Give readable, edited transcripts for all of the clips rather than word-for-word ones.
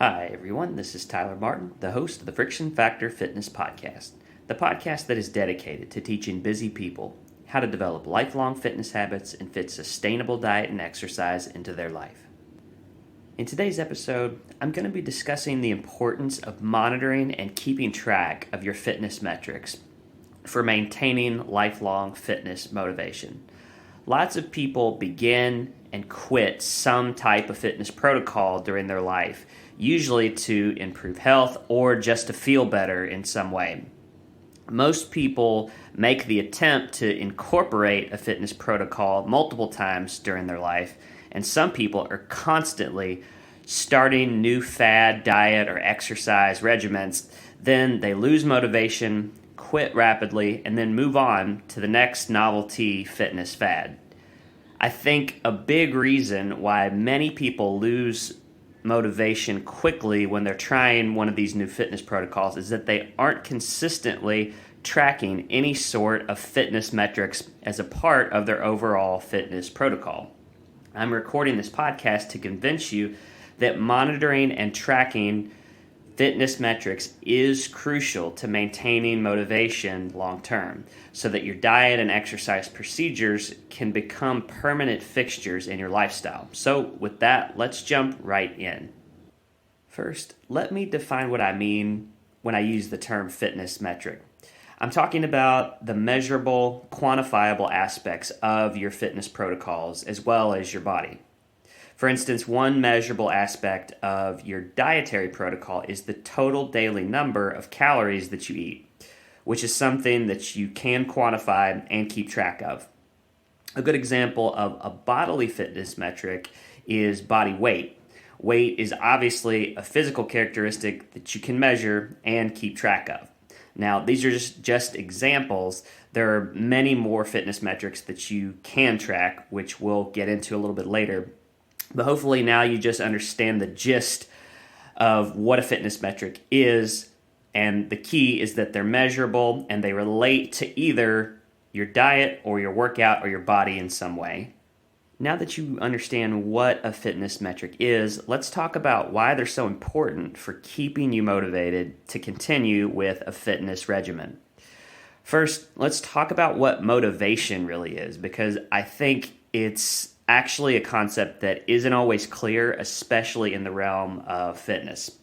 Hi, everyone. This is Tyler Martin, the host of the Friction Factor Fitness Podcast, the podcast that is dedicated to teaching busy people how to develop lifelong fitness habits and fit sustainable diet and exercise into their life. In today's episode, I'm going to be discussing the importance of monitoring and keeping track of your fitness metrics for maintaining lifelong fitness motivation. Lots of people begin and quit some type of fitness protocol during their life, usually to improve health or just to feel better in some way. Most people make the attempt to incorporate a fitness protocol multiple times during their life, and some people are constantly starting new fad diet or exercise regimens. Then they lose motivation, quit rapidly, and then move on to the next novelty fitness fad. I think a big reason why many people lose motivation quickly when they're trying one of these new fitness protocols is that they aren't consistently tracking any sort of fitness metrics as a part of their overall fitness protocol. I'm recording this podcast to convince you that monitoring and tracking fitness metrics is crucial to maintaining motivation long term so that your diet and exercise procedures can become permanent fixtures in your lifestyle. So with that, let's jump right in. First, let me define what I mean when I use the term fitness metric. I'm talking about the measurable, quantifiable aspects of your fitness protocols as well as your body. For instance, one measurable aspect of your dietary protocol is the total daily number of calories that you eat, which is something that you can quantify and keep track of. A good example of a bodily fitness metric is body weight. Weight is obviously a physical characteristic that you can measure and keep track of. Now, these are just examples. There are many more fitness metrics that you can track, which we'll get into a little bit later. But hopefully now you just understand the gist of what a fitness metric is, and the key is that they're measurable and they relate to either your diet or your workout or your body in some way. Now that you understand what a fitness metric is, let's talk about why they're so important for keeping you motivated to continue with a fitness regimen. First, let's talk about what motivation really is, because I think it's actually a concept that isn't always clear, especially in the realm of fitness.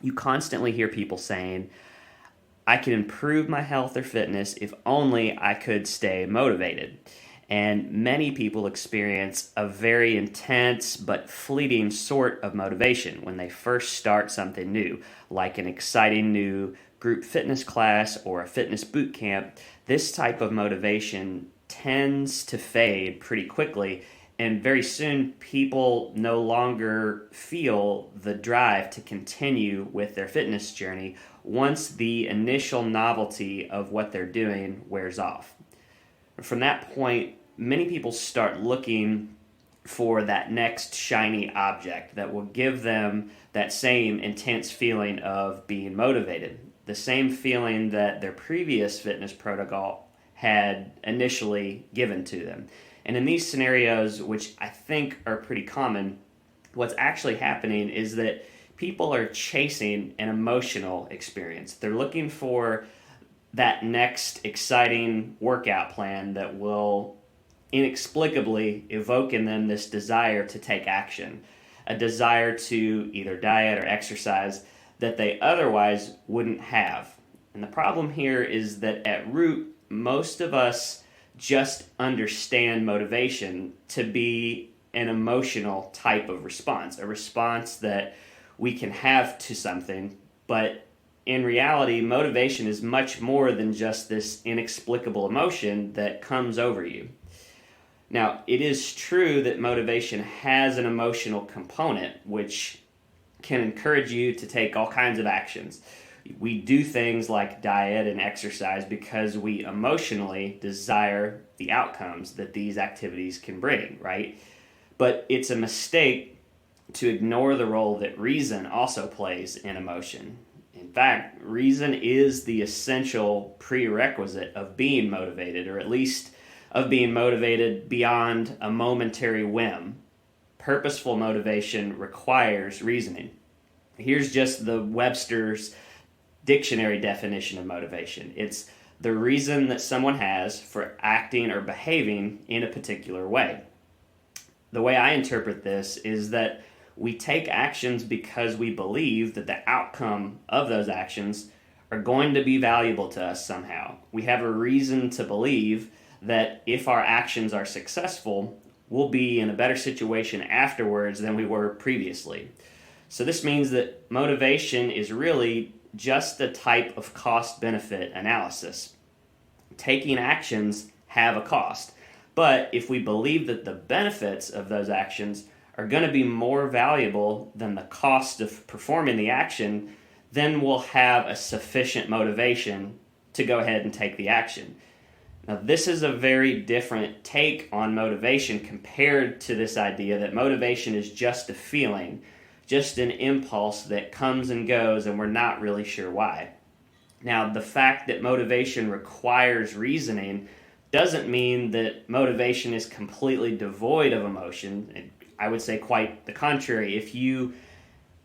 You constantly hear people saying, I can improve my health or fitness if only I could stay motivated. And many people experience a very intense but fleeting sort of motivation when they first start something new, like an exciting new group fitness class or a fitness boot camp. This type of motivation tends to fade pretty quickly, and very soon people no longer feel the drive to continue with their fitness journey once the initial novelty of what they're doing wears off. From that point, many people start looking for that next shiny object that will give them that same intense feeling of being motivated, the same feeling that their previous fitness protocol had initially given to them. And in these scenarios, which I think are pretty common, what's actually happening is that people are chasing an emotional experience. They're looking for that next exciting workout plan that will inexplicably evoke in them this desire to take action, a desire to either diet or exercise that they otherwise wouldn't have. And the problem here is that at root, most of us just understand motivation to be an emotional type of response, a response that we can have to something, but in reality, motivation is much more than just this inexplicable emotion that comes over you. Now, it is true that motivation has an emotional component, which can encourage you to take all kinds of actions. We do things like diet and exercise because we emotionally desire the outcomes that these activities can bring, right? But it's a mistake to ignore the role that reason also plays in emotion. In fact, reason is the essential prerequisite of being motivated, or at least of being motivated beyond a momentary whim. Purposeful motivation requires reasoning. Here's just the Webster's dictionary definition of motivation. It's the reason that someone has for acting or behaving in a particular way. The way I interpret this is that we take actions because we believe that the outcome of those actions are going to be valuable to us somehow. We have a reason to believe that if our actions are successful, we'll be in a better situation afterwards than we were previously. So this means that motivation is really just a type of cost-benefit analysis. Taking actions have a cost, but if we believe that the benefits of those actions are going to be more valuable than the cost of performing the action, then we'll have a sufficient motivation to go ahead and take the action. Now, this is a very different take on motivation compared to this idea that motivation is just a feeling, just an impulse that comes and goes and we're not really sure why. Now, the fact that motivation requires reasoning doesn't mean that motivation is completely devoid of emotion. I would say quite the contrary. If you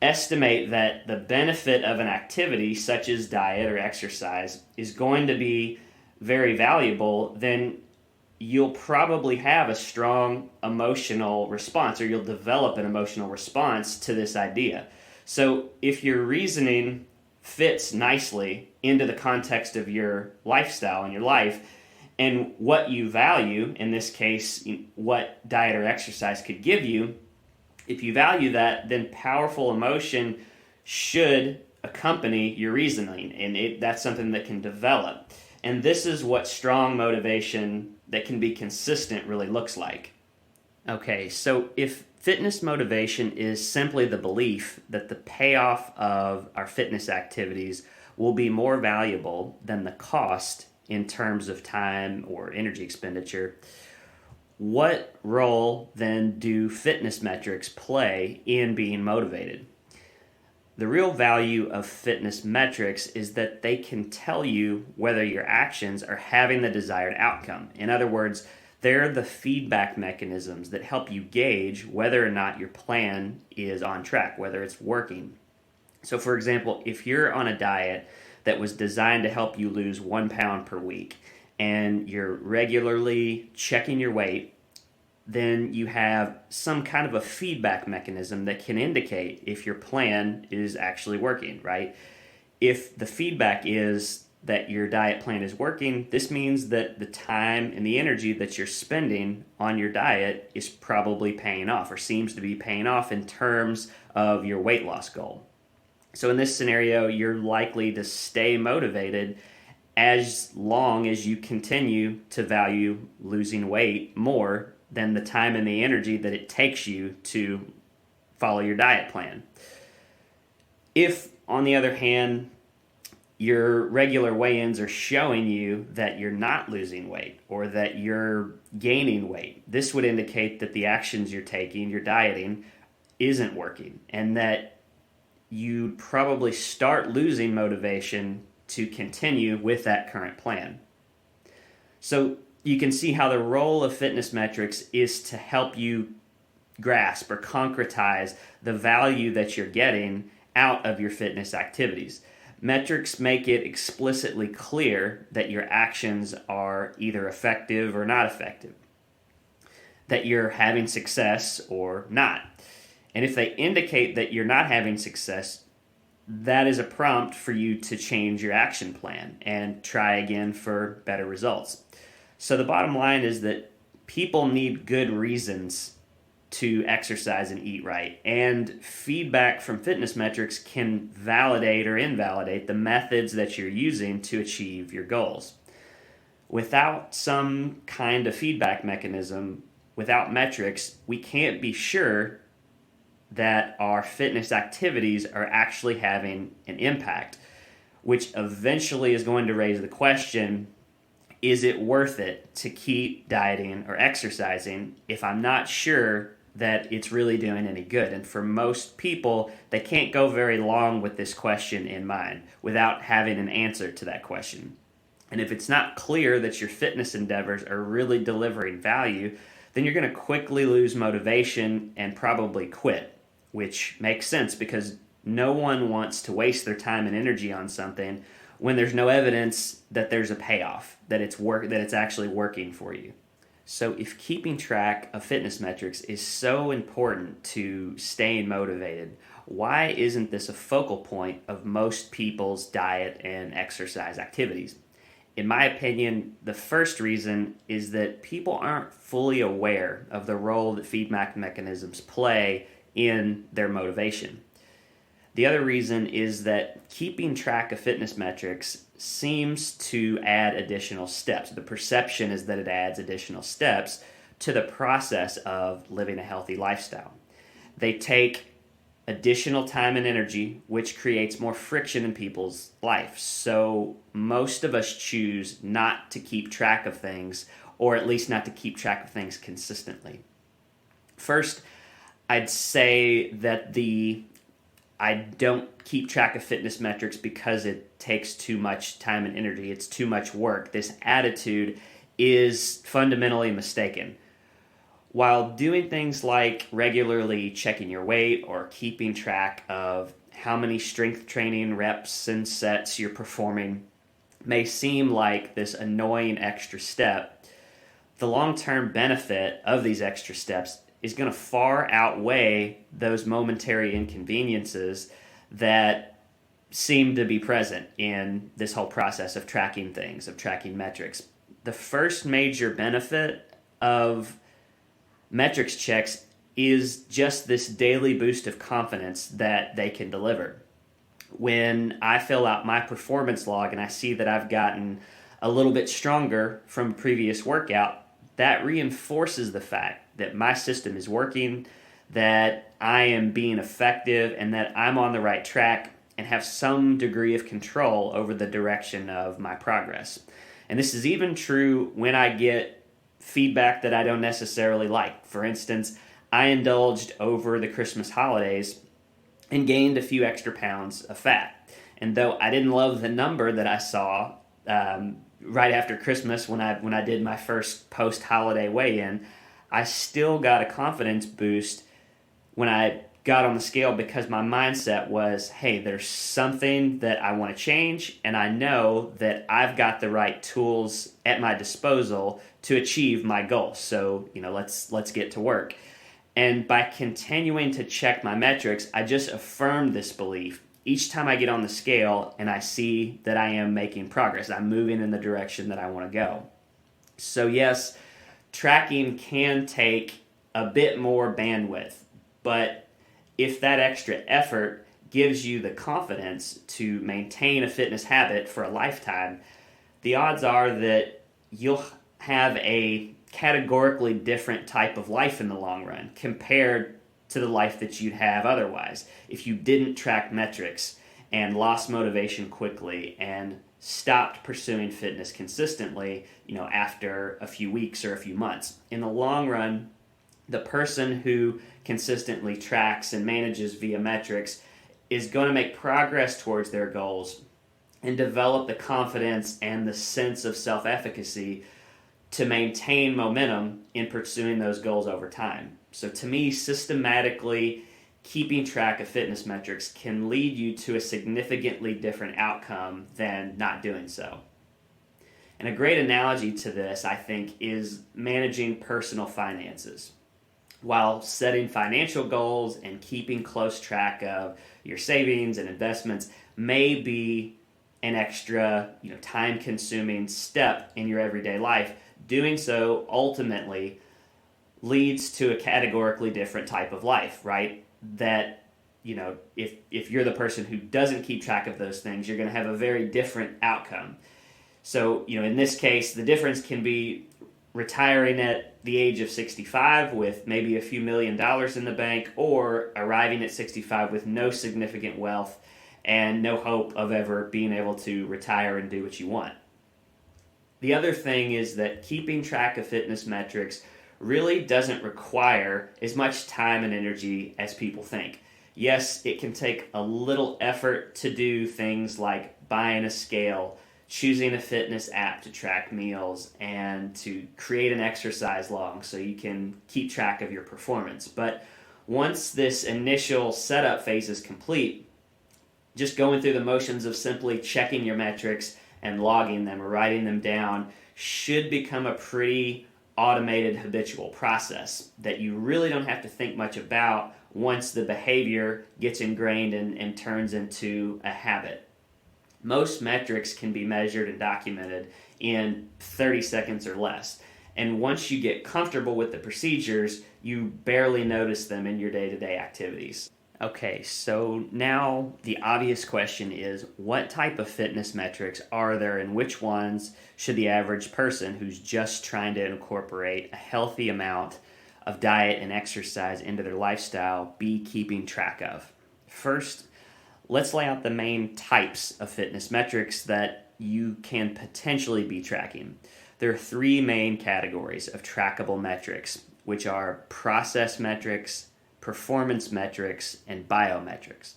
estimate that the benefit of an activity, such as diet or exercise, is going to be very valuable, then you'll probably have a strong emotional response, or you'll develop an emotional response to this idea. So if your reasoning fits nicely into the context of your lifestyle and your life, and what you value, in this case, what diet or exercise could give you, if you value that, then powerful emotion should accompany your reasoning, and that's something that can develop. And this is what strong motivation that can be consistent really looks like. Okay, so if fitness motivation is simply the belief that the payoff of our fitness activities will be more valuable than the cost in terms of time or energy expenditure, what role then do fitness metrics play in being motivated? The real value of fitness metrics is that they can tell you whether your actions are having the desired outcome. In other words, they're the feedback mechanisms that help you gauge whether or not your plan is on track, whether it's working. So for example, if you're on a diet that was designed to help you lose 1 pound per week and you're regularly checking your weight, then you have some kind of a feedback mechanism that can indicate if your plan is actually working, right? If the feedback is that your diet plan is working, this means that the time and the energy that you're spending on your diet is probably paying off, or seems to be paying off in terms of your weight loss goal. So in this scenario, you're likely to stay motivated as long as you continue to value losing weight more than the time and the energy that it takes you to follow your diet plan. If, on the other hand, your regular weigh-ins are showing you that you're not losing weight or that you're gaining weight, this would indicate that the actions you're taking, your dieting, isn't working, and that you'd probably start losing motivation to continue with that current plan. So you can see how the role of fitness metrics is to help you grasp or concretize the value that you're getting out of your fitness activities. Metrics make it explicitly clear that your actions are either effective or not effective, that you're having success or not. And if they indicate that you're not having success, that is a prompt for you to change your action plan and try again for better results. So the bottom line is that people need good reasons to exercise and eat right, and feedback from fitness metrics can validate or invalidate the methods that you're using to achieve your goals. Without some kind of feedback mechanism, without metrics, we can't be sure that our fitness activities are actually having an impact, which eventually is going to raise the question, is it worth it to keep dieting or exercising if I'm not sure that it's really doing any good? And for most people, they can't go very long with this question in mind without having an answer to that question. And if it's not clear that your fitness endeavors are really delivering value, then you're going to quickly lose motivation and probably quit, which makes sense because No one wants to waste their time and energy on something when there's no evidence that there's a payoff, that it's actually working for you. So if keeping track of fitness metrics is so important to staying motivated, why isn't this a focal point of most people's diet and exercise activities? In my opinion, the first reason is that people aren't fully aware of the role that feedback mechanisms play in their motivation. The other reason is that keeping track of fitness metrics seems to add additional steps. The perception is that it adds additional steps to the process of living a healthy lifestyle. They take additional time and energy, which creates more friction in people's life. So most of us choose not to keep track of things, or at least not to keep track of things consistently. First, I'd say that I don't keep track of fitness metrics because it takes too much time and energy. It's too much work. This attitude is fundamentally mistaken. While doing things like regularly checking your weight or keeping track of how many strength training reps and sets you're performing may seem like this annoying extra step, the long-term benefit of these extra steps is going to far outweigh those momentary inconveniences that seem to be present in this whole process of tracking things, of tracking metrics. The first major benefit of metrics checks is just this daily boost of confidence that they can deliver. When I fill out my performance log and I see that I've gotten a little bit stronger from a previous workout, that reinforces the fact that my system is working, that I am being effective, and that I'm on the right track and have some degree of control over the direction of my progress. And this is even true when I get feedback that I don't necessarily like. For instance, I indulged over the Christmas holidays and gained a few extra pounds of fat. And though I didn't love the number that I saw right after Christmas when I did my first post-holiday weigh-in, I still got a confidence boost when I got on the scale because my mindset was, hey, there's something that I want to change, and I know that I've got the right tools at my disposal to achieve my goal. So, let's get to work. And by continuing to check my metrics, I just affirm this belief each time I get on the scale and I see that I am making progress. I'm moving in the direction that I want to go. So yes, tracking can take a bit more bandwidth, but if that extra effort gives you the confidence to maintain a fitness habit for a lifetime, the odds are that you'll have a categorically different type of life in the long run compared to the life that you'd have otherwise if you didn't track metrics and lost motivation quickly and stopped pursuing fitness consistently, after a few weeks or a few months. In the long run, the person who consistently tracks and manages via metrics is going to make progress towards their goals and develop the confidence and the sense of self-efficacy to maintain momentum in pursuing those goals over time. So to me, systematically keeping track of fitness metrics can lead you to a significantly different outcome than not doing so. And a great analogy to this, I think, is managing personal finances. While setting financial goals and keeping close track of your savings and investments may be an extra, time-consuming step in your everyday life, doing so ultimately leads to a categorically different type of life, right? That, if you're the person who doesn't keep track of those things, you're going to have a very different outcome. So, in this case, the difference can be retiring at the age of 65 with maybe a few $1 million in the bank, or arriving at 65 with no significant wealth and no hope of ever being able to retire and do what you want. The other thing is that keeping track of fitness metrics really doesn't require as much time and energy as people think. Yes, it can take a little effort to do things like buying a scale, choosing a fitness app to track meals, and to create an exercise log so you can keep track of your performance. But once this initial setup phase is complete, just going through the motions of simply checking your metrics and logging them or writing them down should become a pretty automated habitual process that you really don't have to think much about once the behavior gets ingrained and turns into a habit. Most metrics can be measured and documented in 30 seconds or less. And once you get comfortable with the procedures, you barely notice them in your day-to-day activities. Okay, so now the obvious question is, what type of fitness metrics are there and which ones should the average person who's just trying to incorporate a healthy amount of diet and exercise into their lifestyle be keeping track of? First, let's lay out the main types of fitness metrics that you can potentially be tracking. There are three main categories of trackable metrics, which are process metrics, performance metrics, and biometrics.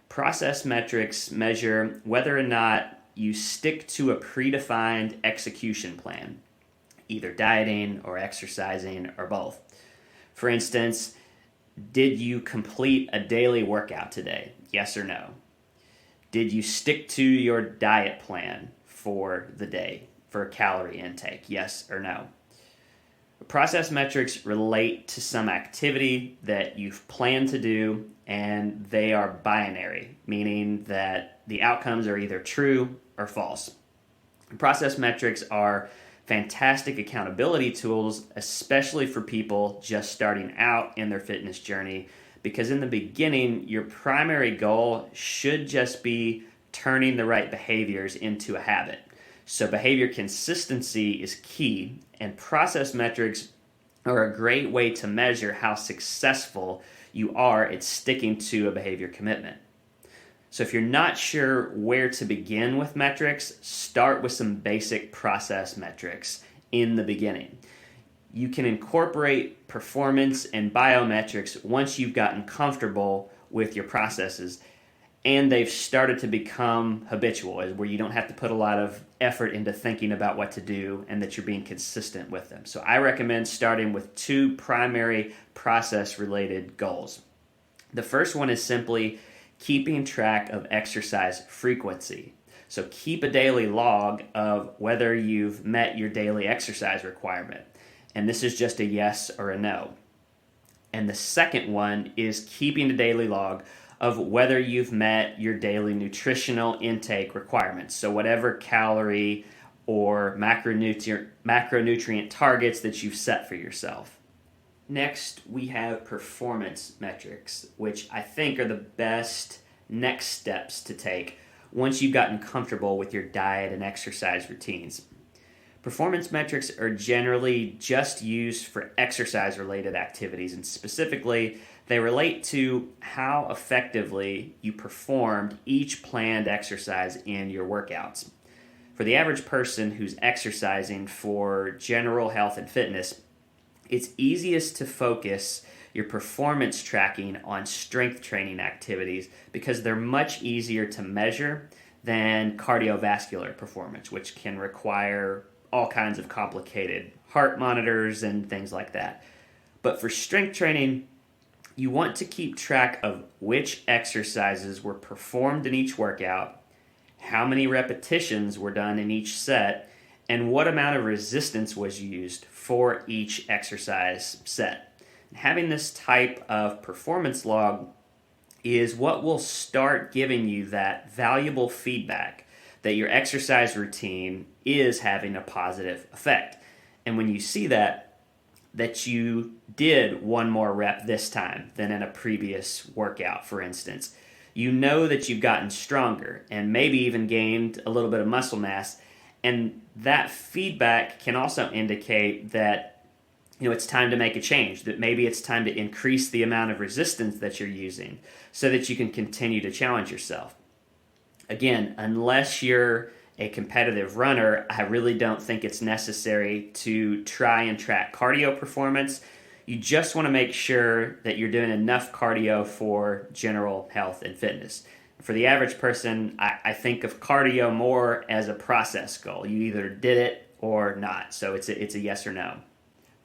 Process metrics measure whether or not you stick to a predefined execution plan, either dieting or exercising or both. For instance, did you complete a daily workout today? Yes or no? Did you stick to your diet plan for the day for calorie intake? Yes or no? Process metrics relate to some activity that you've planned to do, and they are binary, meaning that the outcomes are either true or false. Process metrics are fantastic accountability tools, especially for people just starting out in their fitness journey, because in the beginning, your primary goal should just be turning the right behaviors into a habit. So behavior consistency is key, and process metrics are a great way to measure how successful you are at sticking to a behavior commitment. So if you're not sure where to begin with metrics, start with some basic process metrics in the beginning. You can incorporate performance and biometrics once you've gotten comfortable with your processes and they've started to become habitual, where you don't have to put a lot of effort into thinking about what to do and that you're being consistent with them. So I recommend starting with two primary process-related goals. The first one is simply keeping track of exercise frequency. So keep a daily log of whether you've met your daily exercise requirement. And this is just a yes or a no. And the second one is keeping a daily log of whether you've met your daily nutritional intake requirements. So whatever calorie or macronutrient targets that you've set for yourself. Next, we have performance metrics, which I think are the best next steps to take once you've gotten comfortable with your diet and exercise routines. Performance metrics are generally just used for exercise-related activities, and specifically, they relate to how effectively you performed each planned exercise in your workouts. For the average person who's exercising for general health and fitness, it's easiest to focus your performance tracking on strength training activities because they're much easier to measure than cardiovascular performance, which can require all kinds of complicated heart monitors and things like that. But for strength training, you want to keep track of which exercises were performed in each workout, how many repetitions were done in each set, and what amount of resistance was used for each exercise set. Having this type of performance log is what will start giving you that valuable feedback that your exercise routine is having a positive effect. And when you see that you did one more rep this time than in a previous workout, for instance, you know that you've gotten stronger and maybe even gained a little bit of muscle mass. And that feedback can also indicate that it's time to make a change, that maybe it's time to increase the amount of resistance that you're using so that you can continue to challenge yourself. Again, unless you're a competitive runner, I really don't think it's necessary to try and track cardio performance. You just want to make sure that you're doing enough cardio for general health and fitness. For the average person, I think of cardio more as a process goal. You either did it or not, so it's a yes or no.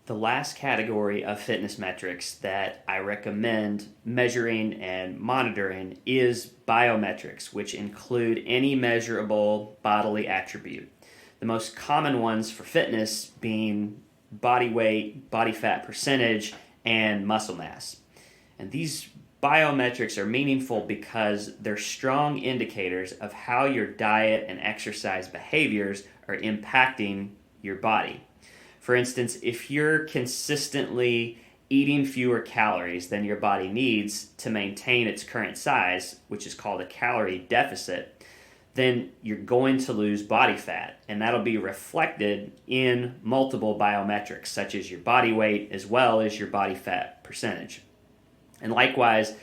The last category of fitness metrics that I recommend measuring and monitoring is biometrics, which include any measurable bodily attribute. The most common ones for fitness being body weight, body fat percentage, and muscle mass. And these biometrics are meaningful because they're strong indicators of how your diet and exercise behaviors are impacting your body. For instance, if you're consistently eating fewer calories than your body needs to maintain its current size, which is called a calorie deficit, then you're going to lose body fat, and that'll be reflected in multiple biometrics, such as your body weight as well as your body fat percentage. And likewise,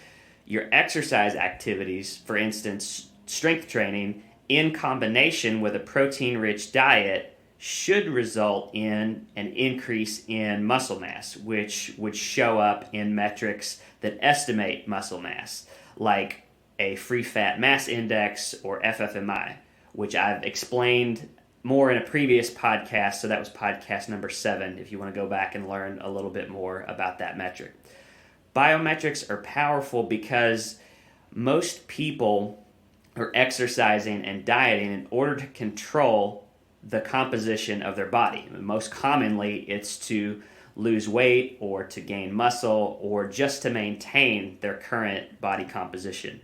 your exercise activities, for instance, strength training, in combination with a protein-rich diet, should result in an increase in muscle mass, which would show up in metrics that estimate muscle mass, like a free fat mass index or FFMI, which I've explained more in a previous podcast. So that was podcast number 7, if you want to go back and learn a little bit more about that metric. Biometrics are powerful because most people are exercising and dieting in order to control the composition of their body. Most commonly, it's to lose weight or to gain muscle or just to maintain their current body composition.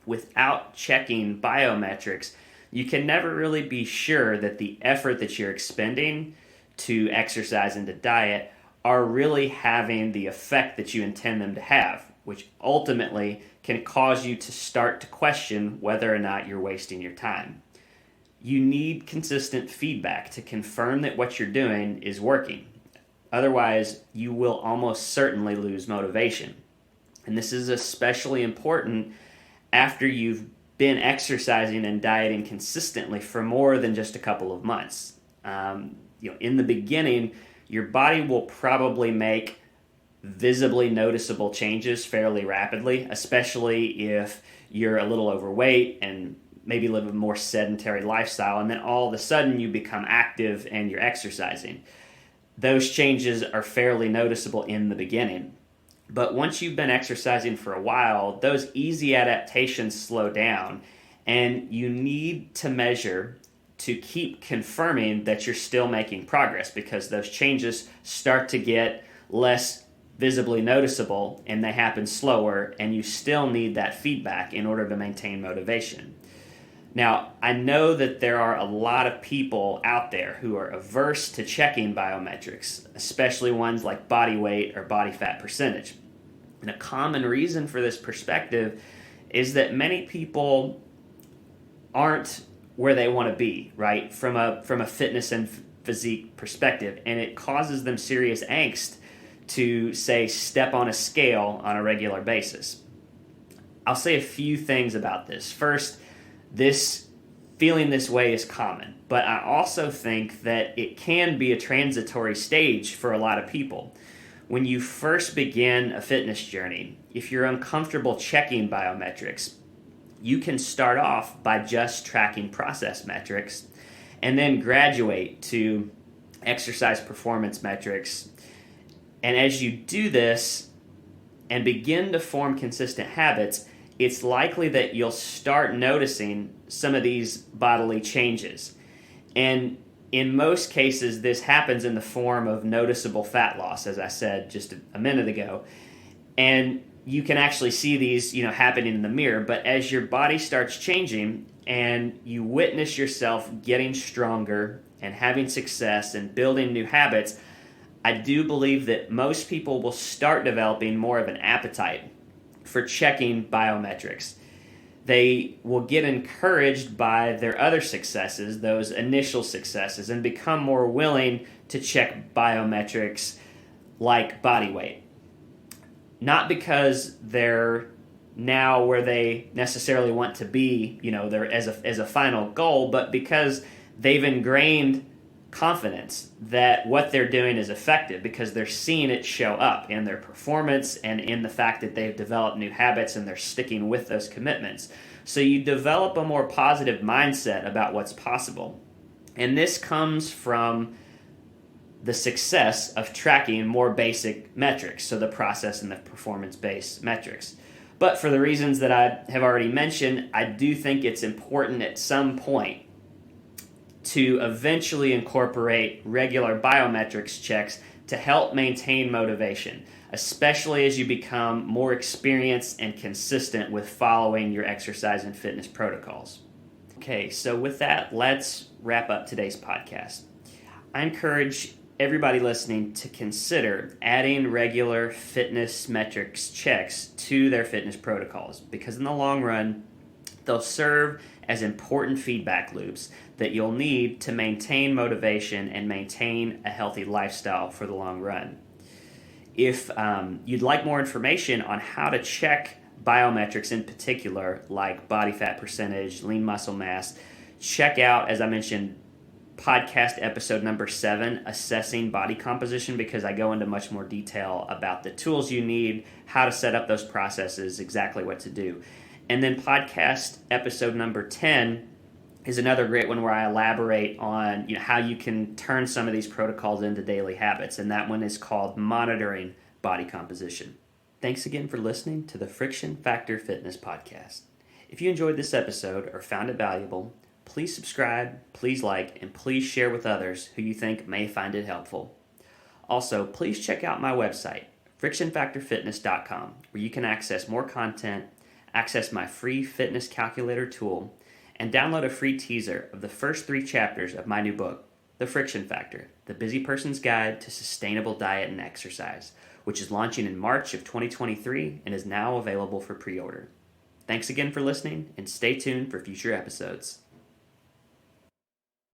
Without checking biometrics, you can never really be sure that the effort that you're expending to exercise and to diet are really having the effect that you intend them to have, which ultimately can cause you to start to question whether or not you're wasting your time. You need consistent feedback to confirm that what you're doing is working. Otherwise, you will almost certainly lose motivation. And this is especially important after you've been exercising and dieting consistently for more than just a couple of months. In the beginning, your body will probably make visibly noticeable changes fairly rapidly, especially if you're a little overweight and maybe live a more sedentary lifestyle, and then all of a sudden you become active and you're exercising. Those changes are fairly noticeable in the beginning. But once you've been exercising for a while, those easy adaptations slow down, and you need to measure to keep confirming that you're still making progress, because those changes start to get less visibly noticeable and they happen slower, and you still need that feedback in order to maintain motivation. Now, I know that there are a lot of people out there who are averse to checking biometrics, especially ones like body weight or body fat percentage. And a common reason for this perspective is that many people aren't where they want to be, right, from a fitness and physique perspective, and it causes them serious angst to, say, step on a scale on a regular basis. I'll say a few things about this. First, feeling this way is common, but I also think that it can be a transitory stage for a lot of people. When you first begin a fitness journey, if you're uncomfortable checking biometrics, you can start off by just tracking process metrics and then graduate to exercise performance metrics. And as you do this and begin to form consistent habits, it's likely that you'll start noticing some of these bodily changes. And in most cases, this happens in the form of noticeable fat loss, as I said just a minute ago. And you can actually see these, happening in the mirror. But as your body starts changing and you witness yourself getting stronger and having success and building new habits, I do believe that most people will start developing more of an appetite for checking biometrics. They will get encouraged by their other successes, those initial successes, and become more willing to check biometrics like body weight. Not because they're now where they necessarily want to be, they're as a final goal, but because they've ingrained confidence that what they're doing is effective, because they're seeing it show up in their performance and in the fact that they've developed new habits and they're sticking with those commitments. So you develop a more positive mindset about what's possible. And this comes from the success of tracking more basic metrics, so the process and the performance-based metrics. But for the reasons that I have already mentioned, I do think it's important at some point to eventually incorporate regular biometrics checks to help maintain motivation, especially as you become more experienced and consistent with following your exercise and fitness protocols. Okay, so with that, let's wrap up today's podcast. I encourage everybody listening to consider adding regular fitness metrics checks to their fitness protocols, because in the long run, they'll serve as important feedback loops that you'll need to maintain motivation and maintain a healthy lifestyle for the long run. If you'd like more information on how to check biometrics in particular, like body fat percentage, lean muscle mass, check out, as I mentioned, podcast episode number 7, Assessing Body Composition, because I go into much more detail about the tools you need, how to set up those processes, exactly what to do. And then podcast episode number 10 is another great one where I elaborate on how you can turn some of these protocols into daily habits, and that one is called Monitoring Body Composition. Thanks again for listening to the Friction Factor Fitness Podcast. If you enjoyed this episode or found it valuable, please subscribe, please like, and please share with others who you think may find it helpful. Also, please check out my website, frictionfactorfitness.com, where you can access more content, access my free fitness calculator tool, and download a free teaser of the first 3 chapters of my new book, The Friction Factor, The Busy Person's Guide to Sustainable Diet and Exercise, which is launching in March of 2023 and is now available for pre-order. Thanks again for listening, and stay tuned for future episodes.